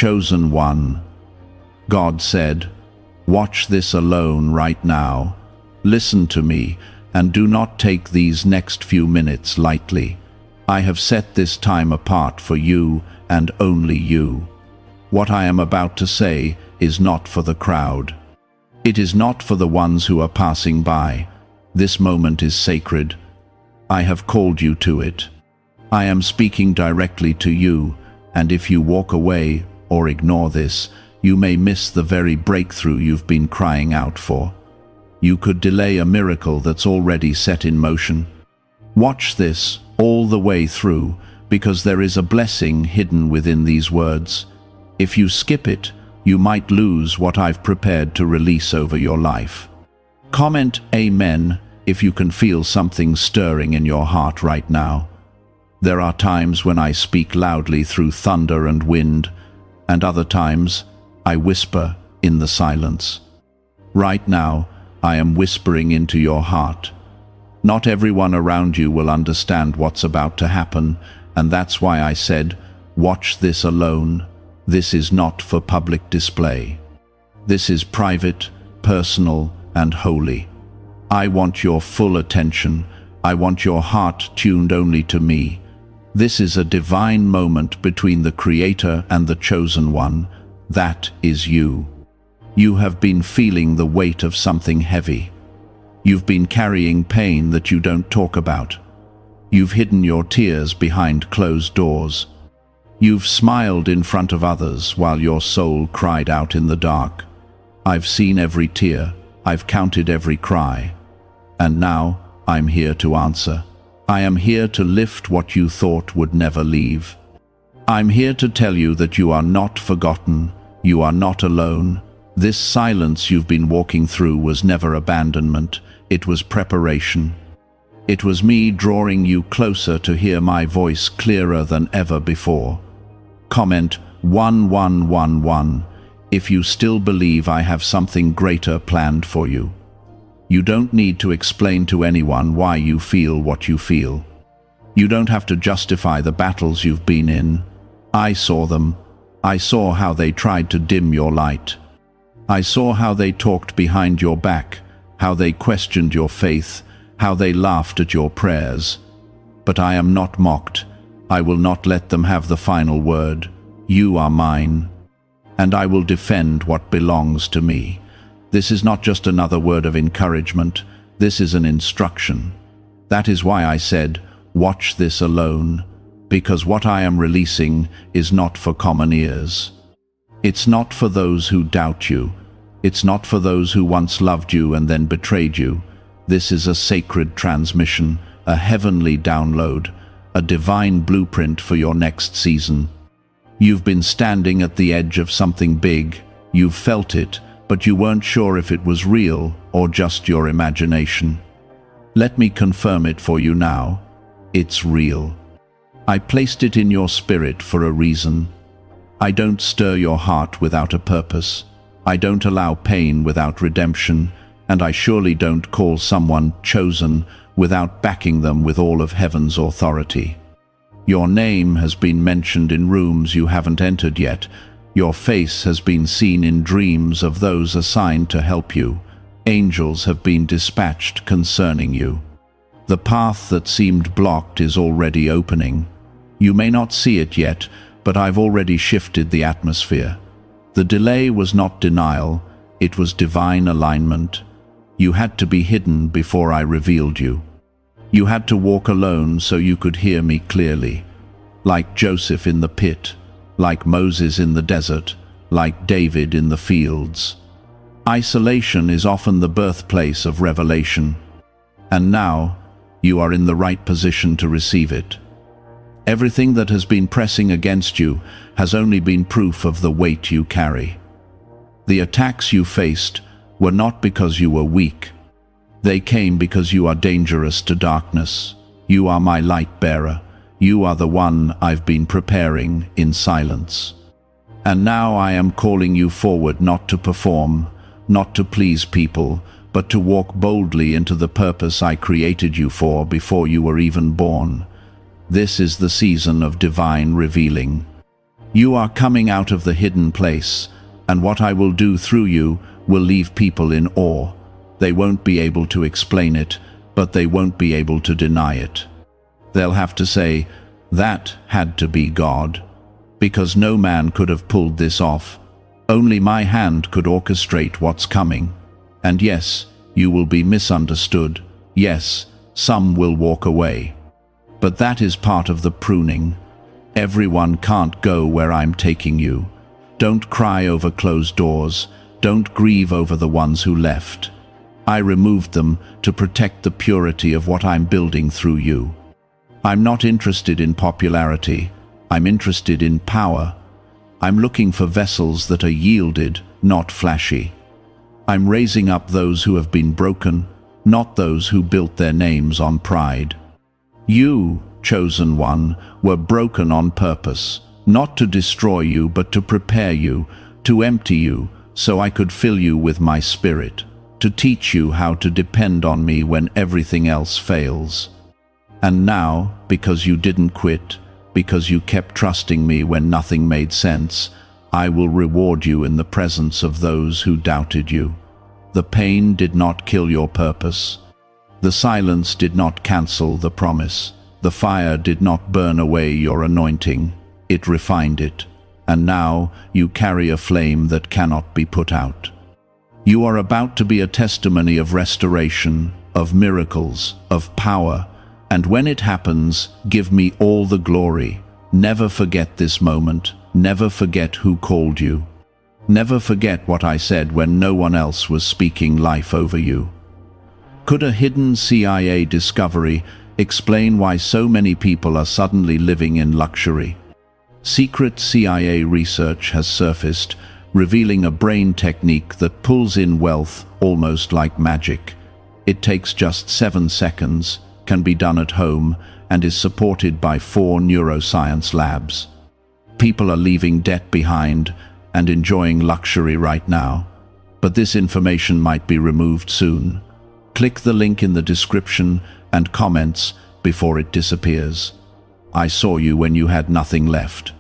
chosen one. God said, "Watch this alone right now. Listen to me, and do not take these next few minutes lightly. I have set this time apart for you and only you. What I am about to say is not for the crowd. It is not for the ones who are passing by. This moment is sacred. I have called you to it. I am speaking directly to you, and if you walk away or ignore this, you may miss the very breakthrough you've been crying out for. You could delay a miracle that's already set in motion. Watch this all the way through, because there is a blessing hidden within these words. If you skip it, you might lose what I've prepared to release over your life. Comment Amen if you can feel something stirring in your heart right now. There are times when I speak loudly through thunder and wind, and other times I whisper in the silence. Right now, I am whispering into your heart. Not everyone around you will understand what's about to happen, and that's why I said, watch this alone. This is not for public display. This is private, personal, and holy. I want your full attention. I want your heart tuned only to me. This is a divine moment between the Creator and the Chosen One. That is you. You have been feeling the weight of something heavy. You've been carrying pain that you don't talk about. You've hidden your tears behind closed doors. You've smiled in front of others while your soul cried out in the dark. I've seen every tear. I've counted every cry. And now I'm here to answer. I am here to lift what you thought would never leave. I'm here to tell you that you are not forgotten. You are not alone. This silence you've been walking through was never abandonment. It was preparation. It was me drawing you closer to hear my voice clearer than ever before. Comment 1111 if you still believe I have something greater planned for you. You don't need to explain to anyone why you feel what you feel. You don't have to justify the battles you've been in. I saw them. I saw how they tried to dim your light. I saw how they talked behind your back, how they questioned your faith, how they laughed at your prayers. But I am not mocked. I will not let them have the final word. You are mine, and I will defend what belongs to me. This is not just another word of encouragement. This is an instruction. That is why I said, watch this alone, because what I am releasing is not for common ears. It's not for those who doubt you. It's not for those who once loved you and then betrayed you. This is a sacred transmission, a heavenly download, a divine blueprint for your next season. You've been standing at the edge of something big. You've felt it, but you weren't sure if it was real or just your imagination. Let me confirm it for you now. It's real. I placed it in your spirit for a reason. I don't stir your heart without a purpose. I don't allow pain without redemption, and I surely don't call someone chosen without backing them with all of heaven's authority. Your name has been mentioned in rooms you haven't entered yet. Your face has been seen in dreams of those assigned to help you. Angels have been dispatched concerning you. The path that seemed blocked is already opening. You may not see it yet, but I've already shifted the atmosphere. The delay was not denial, it was divine alignment. You had to be hidden before I revealed you. You had to walk alone so you could hear me clearly. Like Joseph in the pit, like Moses in the desert, like David in the fields. Isolation is often the birthplace of revelation. And now, you are in the right position to receive it. Everything that has been pressing against you has only been proof of the weight you carry. The attacks you faced were not because you were weak. They came because you are dangerous to darkness. You are my light bearer. You are the one I've been preparing in silence. And now I am calling you forward not to perform, not to please people, but to walk boldly into the purpose I created you for before you were even born. This is the season of divine revealing. You are coming out of the hidden place, and what I will do through you will leave people in awe. They won't be able to explain it, but they won't be able to deny it. They'll have to say, that had to be God, because no man could have pulled this off. Only my hand could orchestrate what's coming. And yes, you will be misunderstood. Yes, some will walk away. But that is part of the pruning. Everyone can't go where I'm taking you. Don't cry over closed doors. Don't grieve over the ones who left. I removed them to protect the purity of what I'm building through you. I'm not interested in popularity. I'm interested in power. I'm looking for vessels that are yielded, not flashy. I'm raising up those who have been broken, not those who built their names on pride. You, chosen one, were broken on purpose, not to destroy you, but to prepare you, to empty you, so I could fill you with my spirit, to teach you how to depend on me when everything else fails. And now, because you didn't quit, because you kept trusting me when nothing made sense, I will reward you in the presence of those who doubted you. The pain did not kill your purpose. The silence did not cancel the promise. The fire did not burn away your anointing. It refined it. And now you carry a flame that cannot be put out. You are about to be a testimony of restoration, of miracles, of power. And when it happens, give me all the glory. Never forget this moment. Never forget who called you. Never forget what I said when no one else was speaking life over you. Could a hidden CIA discovery explain why so many people are suddenly living in luxury? Secret CIA research has surfaced, revealing a brain technique that pulls in wealth almost like magic. It takes just 7 seconds, can be done at home, and is supported by 4 neuroscience labs. People are leaving debt behind and enjoying luxury right now, but this information might be removed soon. Click the link in the description and comments before it disappears. I saw you when you had nothing left.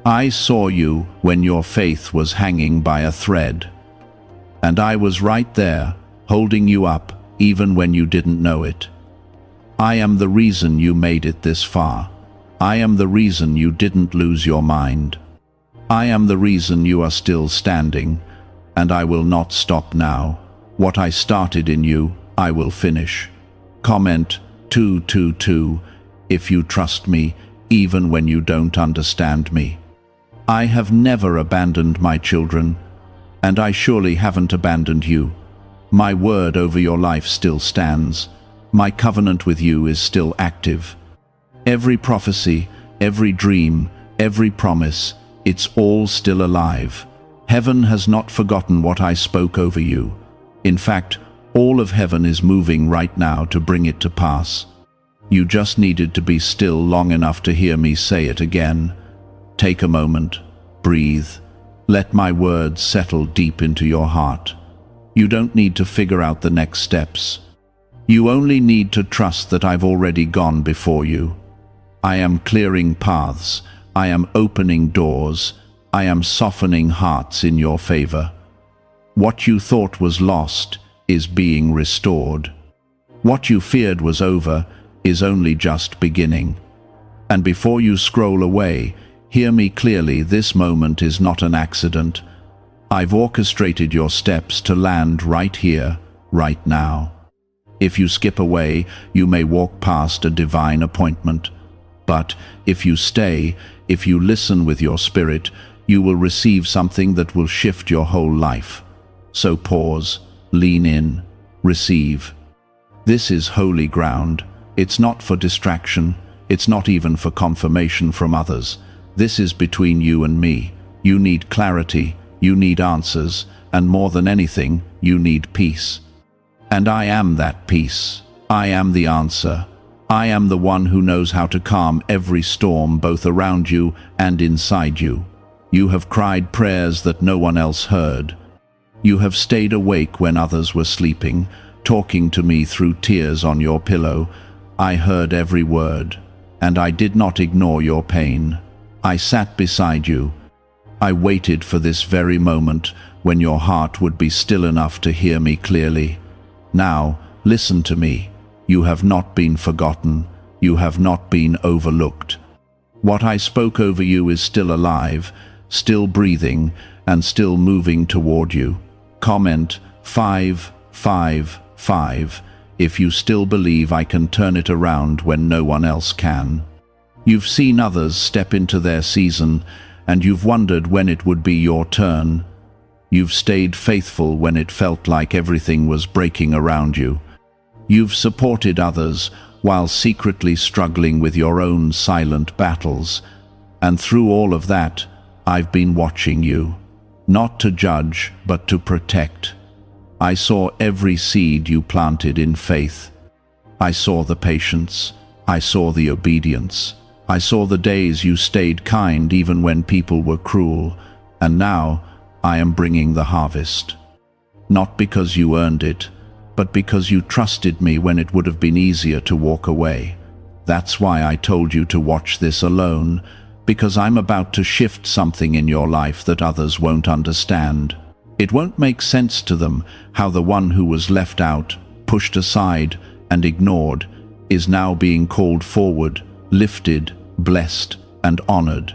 I saw you when your faith was hanging by a thread. And I was right there, holding you up, even when you didn't know it. I am the reason you made it this far. I am the reason you didn't lose your mind. I am the reason you are still standing, and I will not stop now. What I started in you, I will finish. Comment 222 if you trust me, even when you don't understand me. I have never abandoned my children, and I surely haven't abandoned you. My word over your life still stands. My covenant with you is still active. Every prophecy, every dream, every promise, it's all still alive. Heaven has not forgotten what I spoke over you. In fact, all of heaven is moving right now to bring it to pass. You just needed to be still long enough to hear me say it again. Take a moment, breathe. Let my words settle deep into your heart. You don't need to figure out the next steps. You only need to trust that I've already gone before you. I am clearing paths. I am opening doors. I am softening hearts in your favor. What you thought was lost is being restored. What you feared was over is only just beginning. And before you scroll away, hear me clearly, this moment is not an accident. I've orchestrated your steps to land right here, right now. If you skip away, you may walk past a divine appointment. But if you stay, if you listen with your spirit, you will receive something that will shift your whole life. So pause, lean in, receive. This is holy ground. It's not for distraction. It's not even for confirmation from others. This is between you and me. You need clarity, you need answers, and more than anything, you need peace. And I am that peace. I am the answer. I am the one who knows how to calm every storm both around you and inside you. You have cried prayers that no one else heard. You have stayed awake when others were sleeping, talking to me through tears on your pillow. I heard every word, and I did not ignore your pain. I sat beside you. I waited for this very moment when your heart would be still enough to hear me clearly. Now, listen to me. You have not been forgotten. You have not been overlooked. What I spoke over you is still alive, still breathing, and still moving toward you. Comment 555 if you still believe I can turn it around when no one else can. You've seen others step into their season, and you've wondered when it would be your turn. You've stayed faithful when it felt like everything was breaking around you. You've supported others while secretly struggling with your own silent battles. And through all of that, I've been watching you. Not to judge, but to protect. I saw every seed you planted in faith. I saw the patience. I saw the obedience. I saw the days you stayed kind even when people were cruel. And now, I am bringing the harvest. Not because you earned it, but because you trusted me when it would have been easier to walk away. That's why I told you to watch this alone, because I'm about to shift something in your life that others won't understand. It won't make sense to them how the one who was left out, pushed aside, and ignored is now being called forward, lifted, blessed, and honored.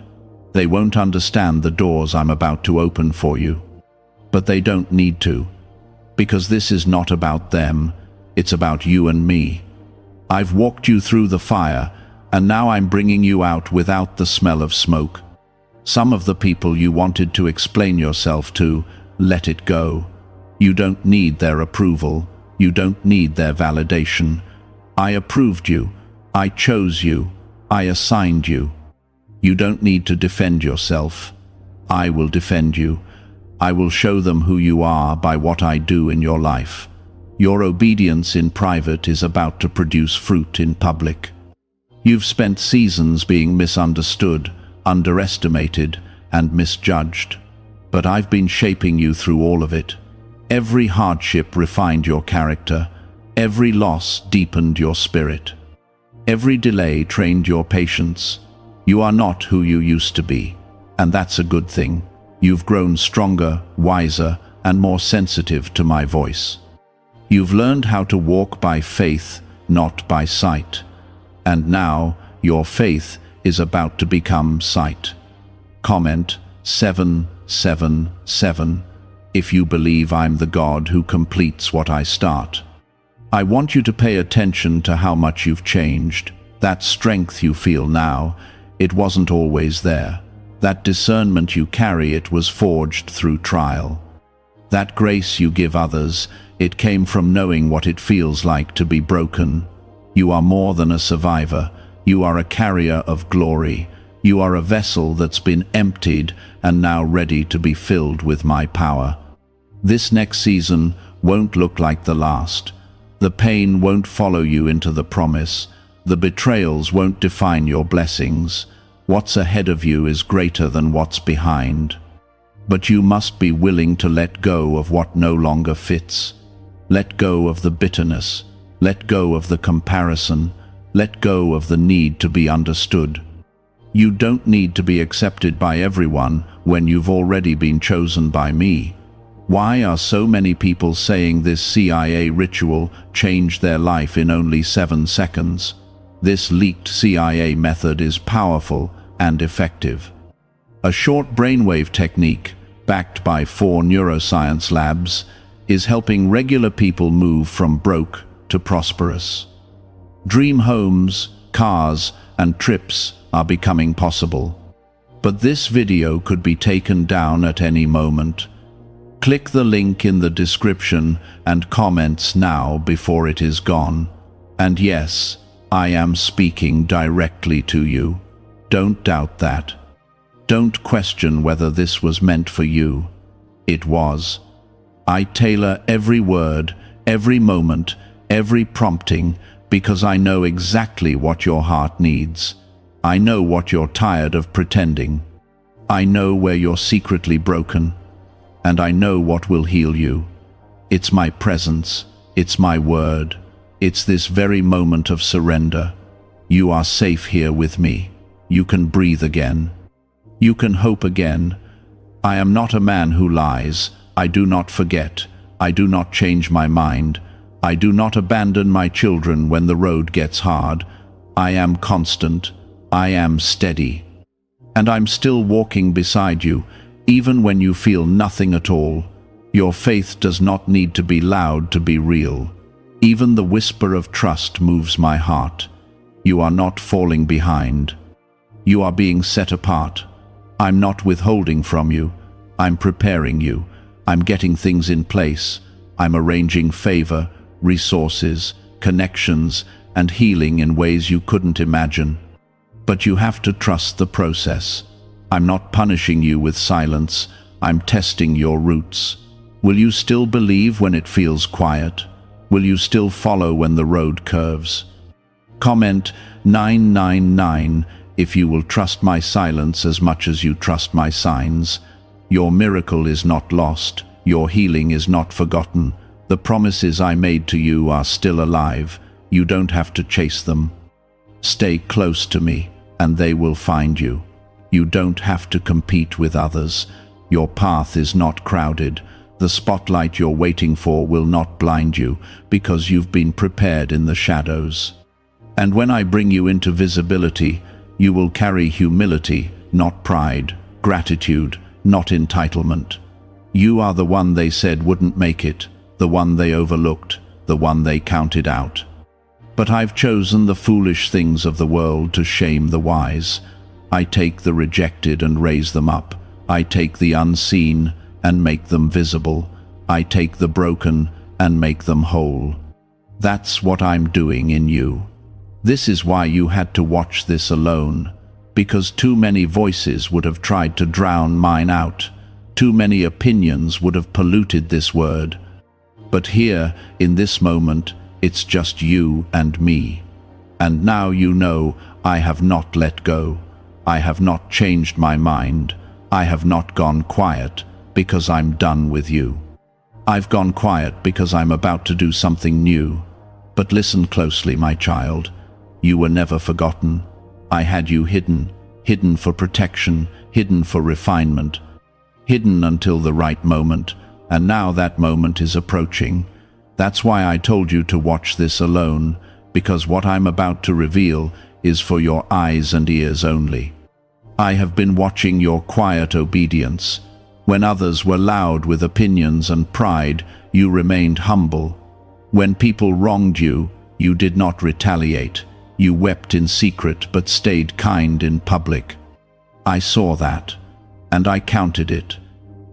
They won't understand the doors I'm about to open for you. But they don't need to. Because this is not about them, it's about you and me. I've walked you through the fire, and now I'm bringing you out without the smell of smoke. Some of the people you wanted to explain yourself to, let it go. You don't need their approval. You don't need their validation. I approved you. I chose you. I assigned you. You don't need to defend yourself. I will defend you. I will show them who you are by what I do in your life. Your obedience in private is about to produce fruit in public. You've spent seasons being misunderstood, underestimated, and misjudged. But I've been shaping you through all of it. Every hardship refined your character. Every loss deepened your spirit. Every delay trained your patience. You are not who you used to be, and that's a good thing. You've grown stronger, wiser, and more sensitive to my voice. You've learned how to walk by faith, not by sight. And now, your faith is about to become sight. Comment 777 if you believe I'm the God who completes what I start. I want you to pay attention to how much you've changed. That strength you feel now, it wasn't always there. That discernment you carry, it was forged through trial. That grace you give others, it came from knowing what it feels like to be broken. You are more than a survivor. You are a carrier of glory. You are a vessel that's been emptied and now ready to be filled with my power. This next season won't look like the last. The pain won't follow you into the promise. The betrayals won't define your blessings. What's ahead of you is greater than what's behind. But you must be willing to let go of what no longer fits. Let go of the bitterness. Let go of the comparison. Let go of the need to be understood. You don't need to be accepted by everyone when you've already been chosen by me. Why are so many people saying this CIA ritual changed their life in only 7 seconds? This leaked CIA method is powerful and effective. A short brainwave technique, backed by 4 neuroscience labs, is helping regular people move from broke to prosperous. Dream homes, cars, and trips are becoming possible. But this video could be taken down at any moment. Click the link in the description and comments now before it is gone. And yes, I am speaking directly to you. Don't doubt that. Don't question whether this was meant for you. It was. I tailor every word, every moment, every prompting, because I know exactly what your heart needs. I know what you're tired of pretending. I know where you're secretly broken. And I know what will heal you. It's my presence. It's my word. It's this very moment of surrender. You are safe here with me. You can breathe again. You can hope again. I am not a man who lies. I do not forget. I do not change my mind. I do not abandon my children when the road gets hard. I am constant. I am steady. And I'm still walking beside you, even when you feel nothing at all. Your faith does not need to be loud to be real. Even the whisper of trust moves my heart. You are not falling behind. You are being set apart. I'm not withholding from you. I'm preparing you. I'm getting things in place. I'm arranging favor, resources, connections, and healing in ways you couldn't imagine. But you have to trust the process. I'm not punishing you with silence. I'm testing your roots. Will you still believe when it feels quiet? Will you still follow when the road curves? Comment 999 if you will trust my silence as much as you trust my signs. Your miracle is not lost. Your healing is not forgotten. The promises I made to you are still alive. You don't have to chase them. Stay close to me, and they will find you. You don't have to compete with others. Your path is not crowded. The spotlight you're waiting for will not blind you, because you've been prepared in the shadows. And when I bring you into visibility, you will carry humility, not pride, gratitude, not entitlement. You are the one they said wouldn't make it, the one they overlooked, the one they counted out. But I've chosen the foolish things of the world to shame the wise. I take the rejected and raise them up. I take the unseen and make them visible. I take the broken and make them whole. That's what I'm doing in you. This is why you had to watch this alone, because too many voices would have tried to drown mine out. Too many opinions would have polluted this word. But here, in this moment, it's just you and me. And now you know I have not let go. I have not changed my mind. I have not gone quiet because I'm done with you. I've gone quiet because I'm about to do something new. But listen closely, my child. You were never forgotten. I had you hidden, hidden for protection, hidden for refinement, hidden until the right moment, and now that moment is approaching. That's why I told you to watch this alone, because what I'm about to reveal is for your eyes and ears only. I have been watching your quiet obedience. When others were loud with opinions and pride, you remained humble. When people wronged you, you did not retaliate. You wept in secret but stayed kind in public. I saw that, and I counted it.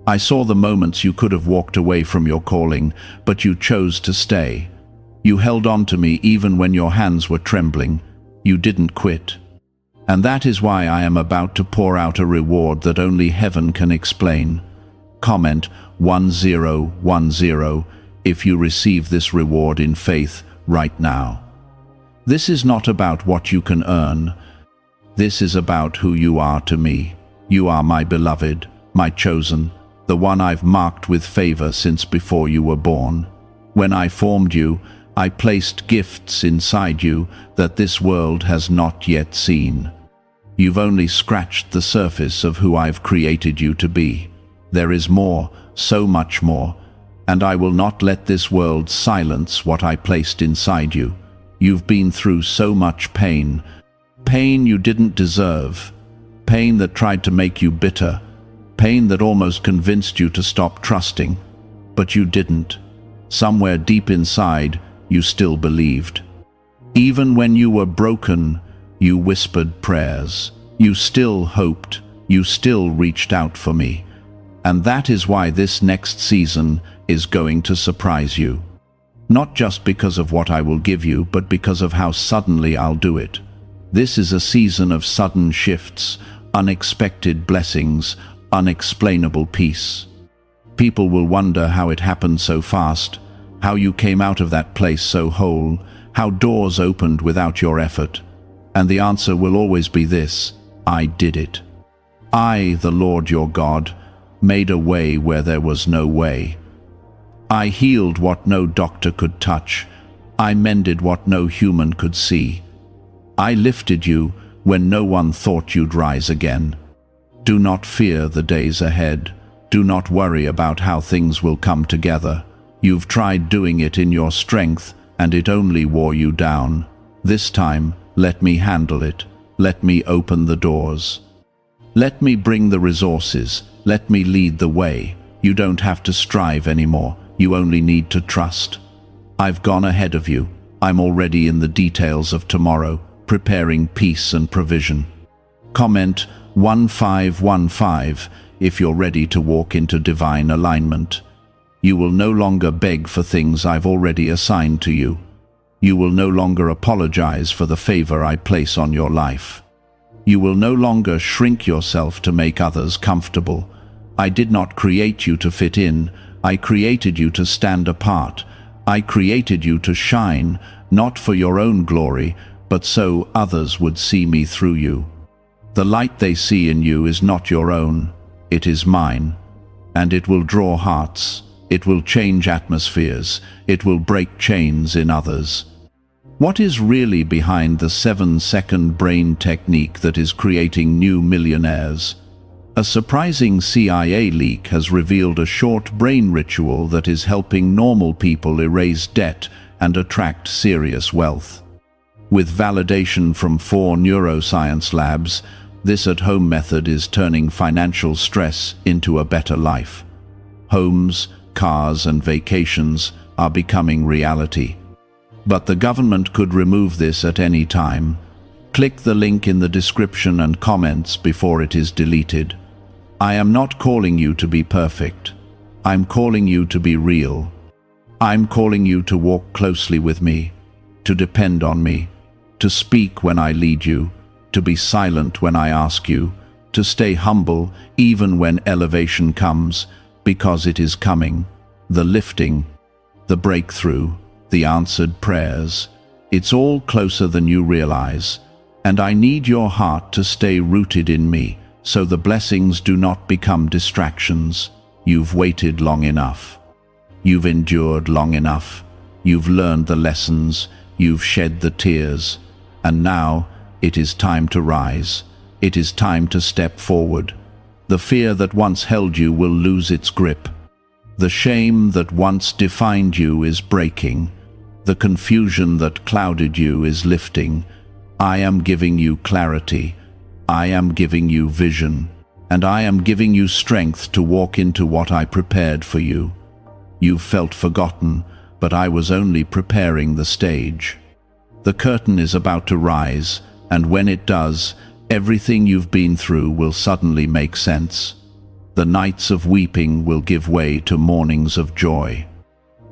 I saw the moments you could have walked away from your calling, but you chose to stay. You held on to me even when your hands were trembling. You didn't quit. And that is why I am about to pour out a reward that only heaven can explain. Comment 1010 if you receive this reward in faith right now. This is not about what you can earn. This is about who you are to me. You are my beloved, my chosen, the one I've marked with favor since before you were born. When I formed you, I placed gifts inside you that this world has not yet seen. You've only scratched the surface of who I've created you to be. There is more, so much more, and I will not let this world silence what I placed inside you. You've been through so much pain. Pain you didn't deserve. Pain that tried to make you bitter. Pain that almost convinced you to stop trusting. But you didn't. Somewhere deep inside, you still believed. Even when you were broken, you whispered prayers. You still hoped. You still reached out for me. And that is why this next season is going to surprise you. Not just because of what I will give you, but because of how suddenly I'll do it. This is a season of sudden shifts, unexpected blessings, unexplainable peace. People will wonder how it happened so fast, how you came out of that place so whole, how doors opened without your effort. And the answer will always be this: I did it. I, the Lord your God, made a way where there was no way. I healed what no doctor could touch. I mended what no human could see. I lifted you when no one thought you'd rise again. Do not fear the days ahead. Do not worry about how things will come together. You've tried doing it in your strength, and it only wore you down. This time, let me handle it. Let me open the doors. Let me bring the resources. Let me lead the way. You don't have to strive anymore. You only need to trust. I've gone ahead of you. I'm already in the details of tomorrow, preparing peace and provision. Comment 1515 if you're ready to walk into divine alignment. You will no longer beg for things I've already assigned to you. You will no longer apologize for the favor I place on your life. You will no longer shrink yourself to make others comfortable. I did not create you to fit in. I created you to stand apart. I created you to shine, not for your own glory, but so others would see me through you. The light they see in you is not your own. It is mine. And it will draw hearts. It will change atmospheres. It will break chains in others. What is really behind the 7-second brain technique that is creating new millionaires? A surprising CIA leak has revealed a short brain ritual that is helping normal people erase debt and attract serious wealth. With validation from 4 neuroscience labs, this at-home method is turning financial stress into a better life. Homes, cars, and vacations are becoming reality. But the government could remove this at any time. Click the link in the description and comments before it is deleted. I am not calling you to be perfect. I'm calling you to be real. I'm calling you to walk closely with me, to depend on me, to speak when I lead you, to be silent when I ask you, to stay humble even when elevation comes, because it is coming. The lifting, the breakthrough, the answered prayers. It's all closer than you realize, and I need your heart to stay rooted in me, so the blessings do not become distractions. You've waited long enough. You've endured long enough. You've learned the lessons. You've shed the tears. And now, it is time to rise. It is time to step forward. The fear that once held you will lose its grip. The shame that once defined you is breaking. The confusion that clouded you is lifting. I am giving you clarity. I am giving you vision, and I am giving you strength to walk into what I prepared for you. You felt forgotten, but I was only preparing the stage. The curtain is about to rise, and when it does, everything you've been through will suddenly make sense. The nights of weeping will give way to mornings of joy.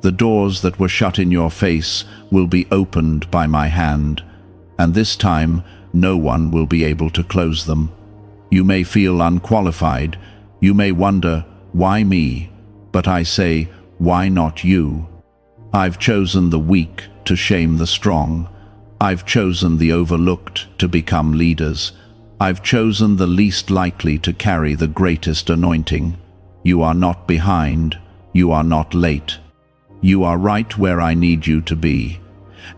The doors that were shut in your face will be opened by my hand, and this time, no one will be able to close them. You may feel unqualified. You may wonder, why me? But I say, why not you? I've chosen the weak to shame the strong. I've chosen the overlooked to become leaders. I've chosen the least likely to carry the greatest anointing. You are not behind. You are not late. You are right where I need you to be.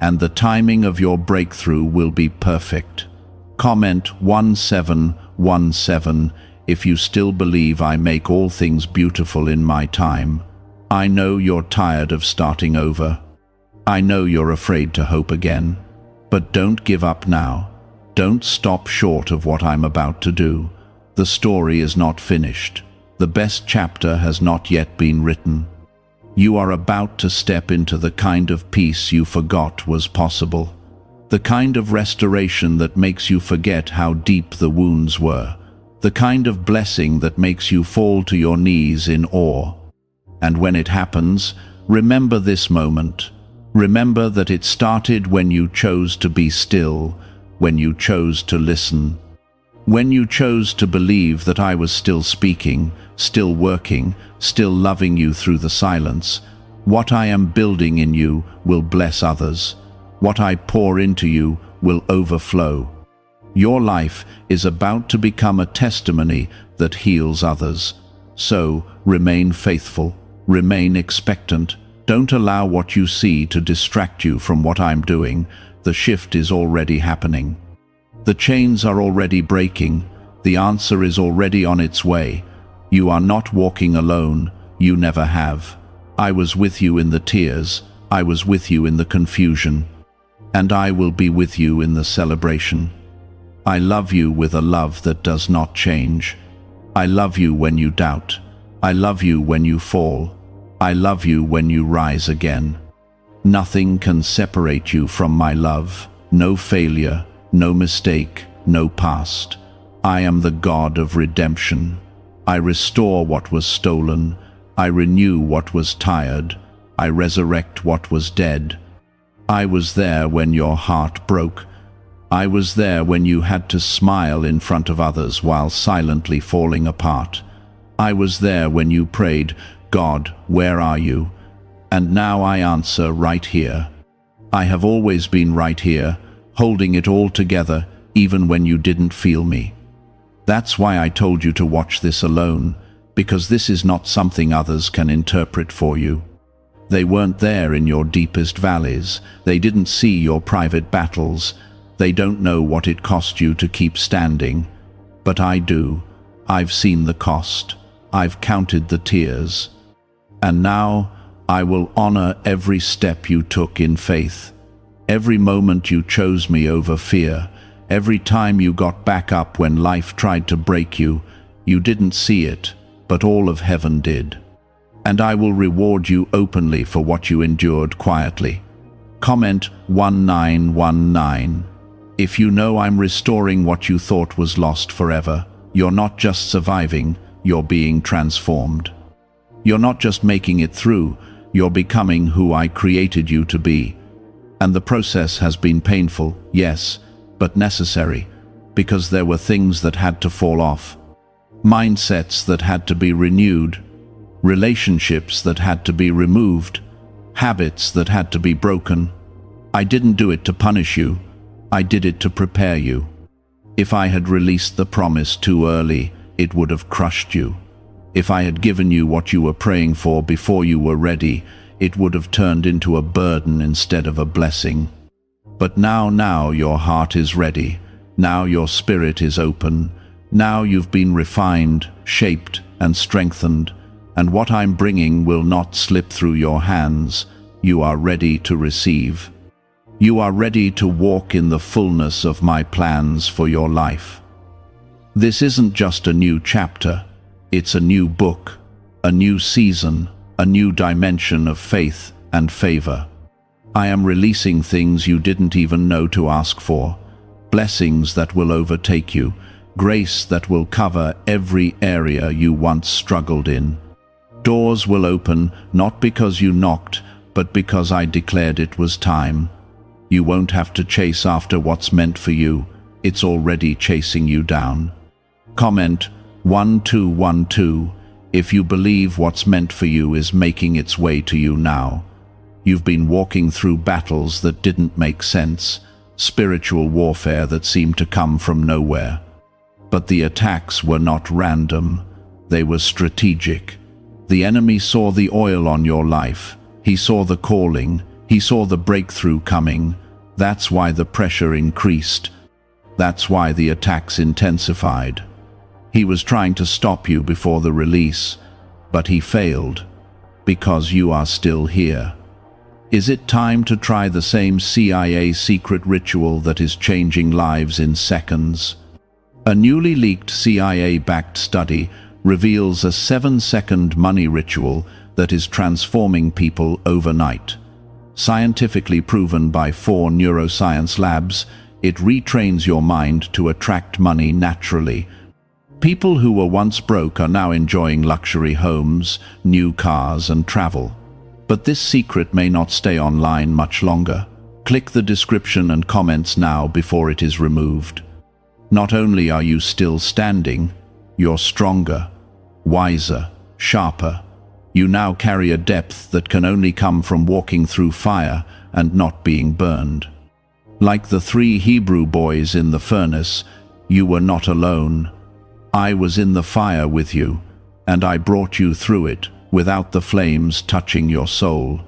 And the timing of your breakthrough will be perfect. Comment 1717 if you still believe I make all things beautiful in my time. I know you're tired of starting over. I know you're afraid to hope again. But don't give up now. Don't stop short of what I'm about to do. The story is not finished. The best chapter has not yet been written. You are about to step into the kind of peace you forgot was possible. The kind of restoration that makes you forget how deep the wounds were. The kind of blessing that makes you fall to your knees in awe. And when it happens, remember this moment. Remember that it started when you chose to be still, when you chose to listen. When you chose to believe that I was still speaking, still working, still loving you through the silence. What I am building in you will bless others. What I pour into you will overflow. Your life is about to become a testimony that heals others. So, remain faithful, remain expectant. Don't allow what you see to distract you from what I'm doing. The shift is already happening. The chains are already breaking. The answer is already on its way. You are not walking alone. You never have. I was with you in the tears. I was with you in the confusion. And I will be with you in the celebration. I love you with a love that does not change. I love you when you doubt. I love you when you fall. I love you when you rise again. Nothing can separate you from my love. No failure, no mistake, no past. I am the God of redemption. I restore what was stolen. I renew what was tired. I resurrect what was dead. I was there when your heart broke. I was there when you had to smile in front of others while silently falling apart. I was there when you prayed, God, where are you? And now I answer right here. I have always been right here, holding it all together, even when you didn't feel me. That's why I told you to watch this alone, because this is not something others can interpret for you. They weren't there in your deepest valleys. They didn't see your private battles. They don't know what it cost you to keep standing. But I do. I've seen the cost. I've counted the tears. And now I will honor every step you took in faith. Every moment you chose me over fear. Every time you got back up when life tried to break you. You didn't see it, but all of heaven did. And I will reward you openly for what you endured quietly. Comment 1919. If you know I'm restoring what you thought was lost forever, you're not just surviving, you're being transformed. You're not just making it through, you're becoming who I created you to be. And the process has been painful, yes, but necessary, because there were things that had to fall off. Mindsets that had to be renewed. Relationships that had to be removed, habits that had to be broken. I didn't do it to punish you, I did it to prepare you. If I had released the promise too early, it would have crushed you. If I had given you what you were praying for before you were ready, it would have turned into a burden instead of a blessing. But now your heart is ready, now your spirit is open, now you've been refined, shaped, and strengthened. And what I'm bringing will not slip through your hands. You are ready to receive. You are ready to walk in the fullness of my plans for your life. This isn't just a new chapter. It's a new book, a new season, a new dimension of faith and favor. I am releasing things you didn't even know to ask for, blessings that will overtake you, grace that will cover every area you once struggled in. Doors will open, not because you knocked, but because I declared it was time. You won't have to chase after what's meant for you. It's already chasing you down. Comment 1212 if you believe what's meant for you is making its way to you now. You've been walking through battles that didn't make sense, spiritual warfare that seemed to come from nowhere. But the attacks were not random. They were strategic. The enemy saw the oil on your life. He saw the calling. He saw the breakthrough coming. That's why the pressure increased. That's why the attacks intensified. He was trying to stop you before the release, but he failed, because you are still here. Is it time to try the same CIA secret ritual that is changing lives in seconds? A newly leaked CIA-backed study reveals a 7-second money ritual that is transforming people overnight. Scientifically proven by 4 neuroscience labs, it retrains your mind to attract money naturally. People who were once broke are now enjoying luxury homes, new cars, and travel. But this secret may not stay online much longer. Click the description and comments now before it is removed. Not only are you still standing, you're stronger, wiser, sharper. You now carry a depth that can only come from walking through fire and not being burned. Like the 3 Hebrew boys in the furnace, you were not alone. I was in the fire with you, and I brought you through it without the flames touching your soul.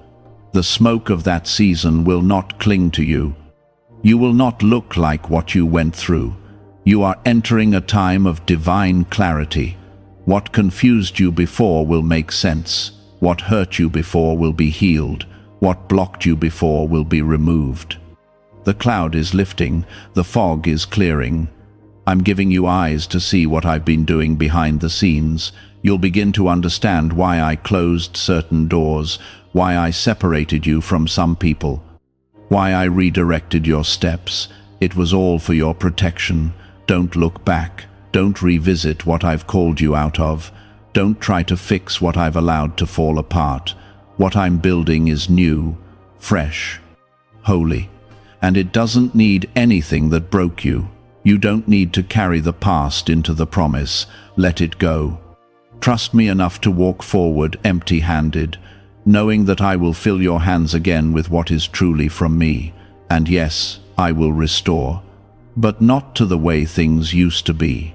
The smoke of that season will not cling to you. You will not look like what you went through. You are entering a time of divine clarity. What confused you before will make sense. What hurt you before will be healed. What blocked you before will be removed. The cloud is lifting, the fog is clearing. I'm giving you eyes to see what I've been doing behind the scenes. You'll begin to understand why I closed certain doors, why I separated you from some people, why I redirected your steps. It was all for your protection. Don't look back. Don't revisit what I've called you out of. Don't try to fix what I've allowed to fall apart. What I'm building is new, fresh, holy. And it doesn't need anything that broke you. You don't need to carry the past into the promise. Let it go. Trust me enough to walk forward empty-handed, knowing that I will fill your hands again with what is truly from me. And yes, I will restore, but not to the way things used to be.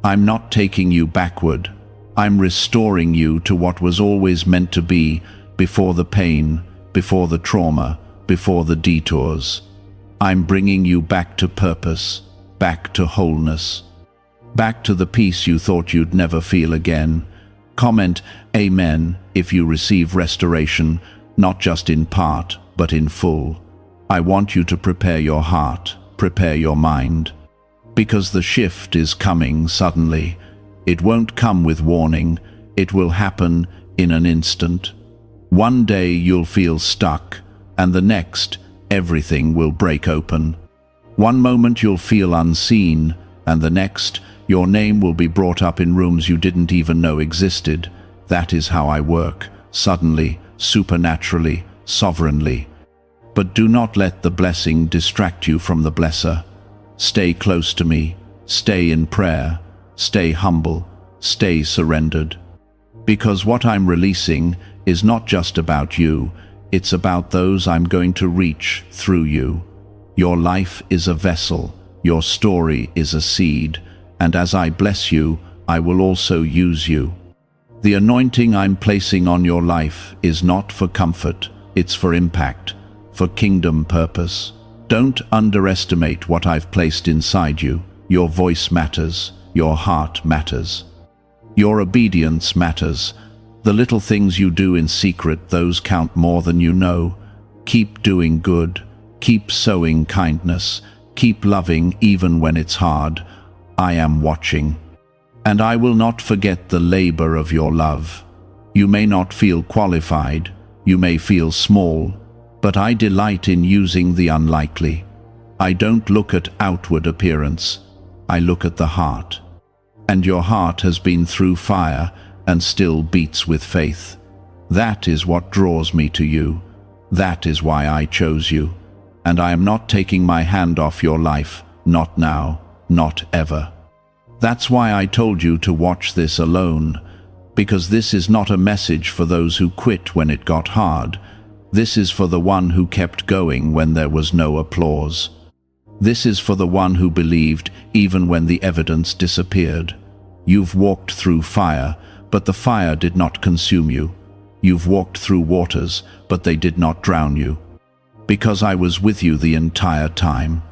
I'm not taking you backward. I'm restoring you to what was always meant to be, before the pain, before the trauma, before the detours. I'm bringing you back to purpose, back to wholeness, back to the peace you thought you'd never feel again. Comment Amen if you receive restoration, not just in part, but in full. I want you to prepare your heart, prepare your mind, because the shift is coming suddenly. It won't come with warning. It will happen in an instant. One day you'll feel stuck, and the next, everything will break open. One moment you'll feel unseen, and the next, your name will be brought up in rooms you didn't even know existed. That is how I work, suddenly, supernaturally, sovereignly. But do not let the blessing distract you from the blesser. Stay close to me, stay in prayer, stay humble, stay surrendered. Because what I'm releasing is not just about you, it's about those I'm going to reach through you. Your life is a vessel, your story is a seed, and as I bless you, I will also use you. The anointing I'm placing on your life is not for comfort, it's for impact, for kingdom purpose. Don't underestimate what I've placed inside you. Your voice matters, your heart matters. Your obedience matters. The little things you do in secret, those count more than you know. Keep doing good, keep sowing kindness, keep loving even when it's hard. I am watching. And I will not forget the labor of your love. You may not feel qualified, you may feel small, but I delight in using the unlikely. I don't look at outward appearance, I look at the heart. And your heart has been through fire and still beats with faith. That is what draws me to you. That is why I chose you. And I am not taking my hand off your life, not now, not ever. That's why I told you to watch this alone, because this is not a message for those who quit when it got hard. This is for the one who kept going when there was no applause. This is for the one who believed even when the evidence disappeared. You've walked through fire, but the fire did not consume you. You've walked through waters, but they did not drown you. Because I was with you the entire time.